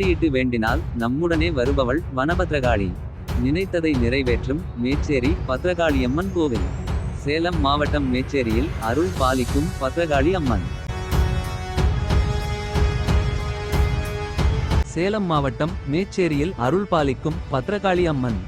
மண்டியிட்டு வேண்டினால் நம்முடனே வருபவள் வனபத்ரகாளி. நினைத்ததை நிறைவேற்றும் மேச்சேரி பத்ரகாளியம்மன் கோவில். சேலம் மாவட்டம் மேச்சேரியில் அருள் பாலிக்கும் பத்ரகாளி அம்மன். சேலம் மாவட்டம் மேச்சேரியில் அருள் பாலிக்கும் பத்ரகாளி அம்மன்.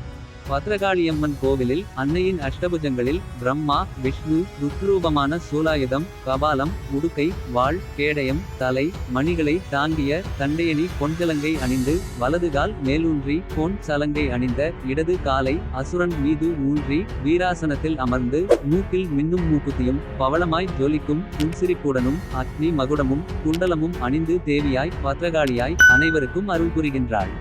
பத்ரகாளியம்மன் கோவிலில் அன்னையின் அஷ்டபுஜங்களில் பிரம்மா விஷ்ணு ருத்ரூபமான சூலாயுதம் கபாலம் உடுக்கை வாள் கேடயம் தலை மணிகளை தாங்கிய தண்டையணி பொன்சலங்கை அணிந்து வலதுகால் மேலூன்றி பொன் சலங்கை அணிந்த இடது காலை அசுரன் மீது ஊன்றி வீராசனத்தில் அமர்ந்து மூக்கில் மின்னும் மூக்குத்தியும் பவளமாய் ஜொலிக்கும் புன்சிரிப்புடனும் அக்னி மகுடமும் குண்டலமும் அணிந்து தேவியாய் பத்ரகாளியாய் அனைவருக்கும் அருள் புரிகின்றாள்.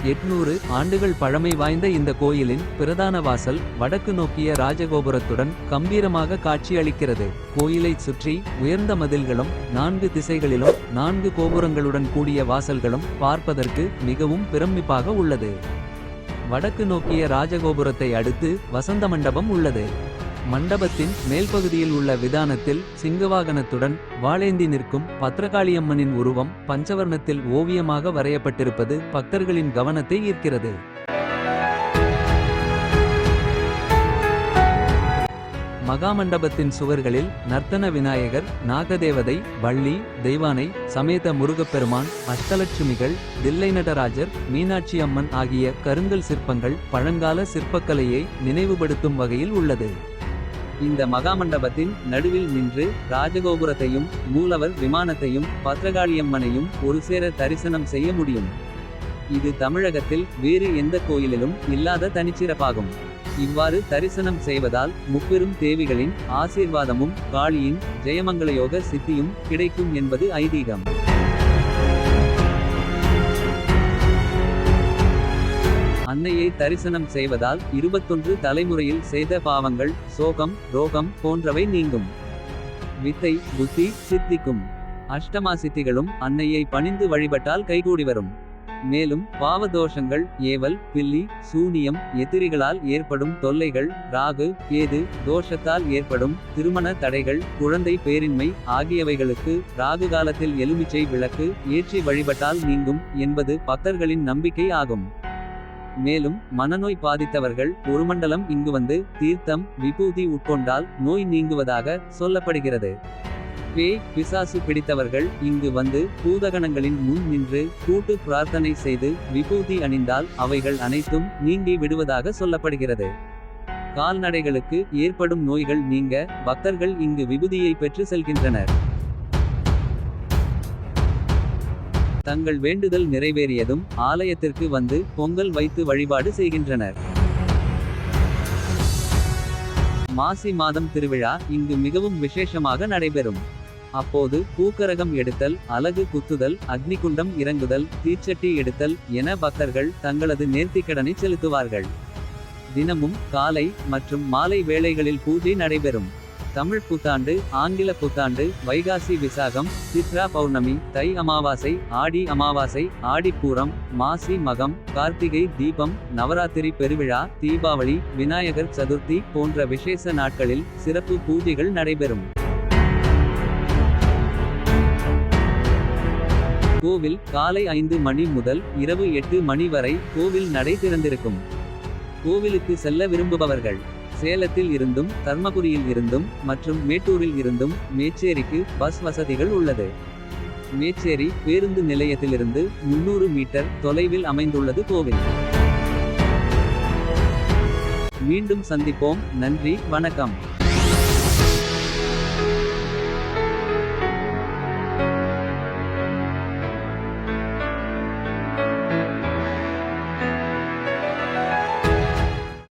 800 ஆண்டுகள் பழமை வாய்ந்த இந்த கோயிலின் பிரதான வாசல் வடக்கு நோக்கிய ராஜகோபுரத்துடன் கம்பீரமாக காட்சியளிக்கிறது. கோயிலைச் சுற்றி உயர்ந்த மதில்களும் 4 திசைகளிலும் 4 கோபுரங்களுடன் கூடிய வாசல்களும் பார்ப்பதற்கு மிகவும் பிரமிப்பாக உள்ளது. வடக்கு நோக்கிய ராஜகோபுரத்தை அடுத்து வசந்த மண்டபம் உள்ளது. மண்டபத்தின் மேல்பகுதியில் உள்ள விதானத்தில் சிங்கவாகனத்துடன் வாளேந்தி நிற்கும் பத்ரகாளியம்மனின் உருவம் பஞ்சவர்ணத்தில் ஓவியமாக வரையப்பட்டிருப்பது பக்தர்களின் கவனத்தை ஈர்க்கிறது. மகாமண்டபத்தின் சுவர்களில் நர்த்தன விநாயகர் நாகதேவதை வள்ளி தெய்வானை சமேத முருகப்பெருமான் அஷ்டலட்சுமிகள் தில்லை நடராஜர் மீனாட்சி அம்மன் ஆகிய கருங்கல் சிற்பங்கள் பழங்கால சிற்பக்கலையை நினைவுபடுத்தும் வகையில் உள்ளது. இந்த மகாமண்டபத்தின் நடுவில் நின்று ராஜகோபுரத்தையும் மூலவர் விமானத்தையும் பத்ரகாளியம்மனையும் ஒரு சேர தரிசனம் செய்ய முடியும். இது தமிழகத்தில் வேறு எந்த கோயிலிலும் இல்லாத தனிச்சிறப்பாகும். இவ்வாறு தரிசனம் செய்வதால் முப்பெரும் தேவிகளின் ஆசீர்வாதமும் காளியின் ஜெயமங்களயோக சித்தியும் கிடைக்கும் என்பது ஐதீகம். அன்னையை தரிசனம் செய்வதால் 21 தலைமுறையில் செய்த பாவங்கள் சோகம் ரோகம் போன்றவை நீங்கும். வித்தை புத்தி சித்திக்கும். அஷ்டமா சித்திகளும் அன்னையை பணிந்து வழிபட்டால் கைகூடி வரும். மேலும் பாவதோஷங்கள் ஏவல் பில்லி சூனியம் எதிரிகளால் ஏற்படும் தொல்லைகள் ராகு கேது தோஷத்தால் ஏற்படும் திருமண தடைகள் குழந்தை பேரின்மை ஆகியவைகளுக்கு ராகு காலத்தில் எலுமிச்சை விளக்கு ஏற்றி வழிபட்டால் நீங்கும் என்பது பக்தர்களின் நம்பிக்கை ஆகும். மேலும் மனநோய் பாதித்தவர்கள் ஒரு மண்டலம் இங்கு வந்து தீர்த்தம் விபூதி உட்கொண்டால் நோய் நீங்குவதாக சொல்லப்படுகிறது. பேய் பிசாசு பிடித்தவர்கள் இங்கு வந்து பூதகணங்களின் முன் நின்று கூட்டு பிரார்த்தனை செய்து விபூதி அணிந்தால் அவைகள் அனைத்தும் நீங்கி விடுவதாக சொல்லப்படுகிறது. கால்நடைகளுக்கு ஏற்படும் நோய்கள் நீங்க பக்தர்கள் இங்கு விபூதியை பெற்று செல்கின்றனர். தங்கள் வேண்டுதல் நிறைவேறியதும் ஆலயத்திற்கு வந்து பொங்கல் வைத்து வழிபாடு செய்கின்றனர். மாசி மாதம் திருவிழா இங்கு மிகவும் விசேஷமாக நடைபெறும். அப்போது பூக்கரகம் எடுத்தல் அலகு குத்துதல் அக்னிகுண்டம் இறங்குதல் தீச்சட்டி எடுத்தல் என பக்தர்கள் தங்களது நேர்த்திக்கடனை செலுத்துவார்கள். தினமும் காலை மற்றும் மாலை வேளைகளில் பூஜை நடைபெறும். தமிழ் புத்தாண்டு ஆங்கில புத்தாண்டு வைகாசி விசாகம் சித்ரா பௌர்ணமி தை அமாவாசை ஆடி அமாவாசை ஆடிப்பூரம் மாசி மகம் கார்த்திகை தீபம் நவராத்திரி பெருவிழா தீபாவளி விநாயகர் சதுர்த்தி போன்ற விசேஷ நாட்களில் சிறப்பு பூஜைகள் நடைபெறும். கோவில் காலை 5 மணி முதல் இரவு 8 மணி வரை கோவில் நடை திறந்திருக்கும். கோவிலுக்கு செல்ல விரும்புபவர்கள் சேலத்தில் இருந்தும் தர்மபுரியில் இருந்தும் மற்றும் மேட்டூரில் இருந்தும் மேச்சேரிக்கு பஸ் வசதிகள் உள்ளது. மேச்சேரி பேருந்து நிலையத்திலிருந்து 300 மீட்டர் தொலைவில் அமைந்துள்ளது கோவில். மீண்டும் சந்திப்போம். நன்றி வணக்கம்.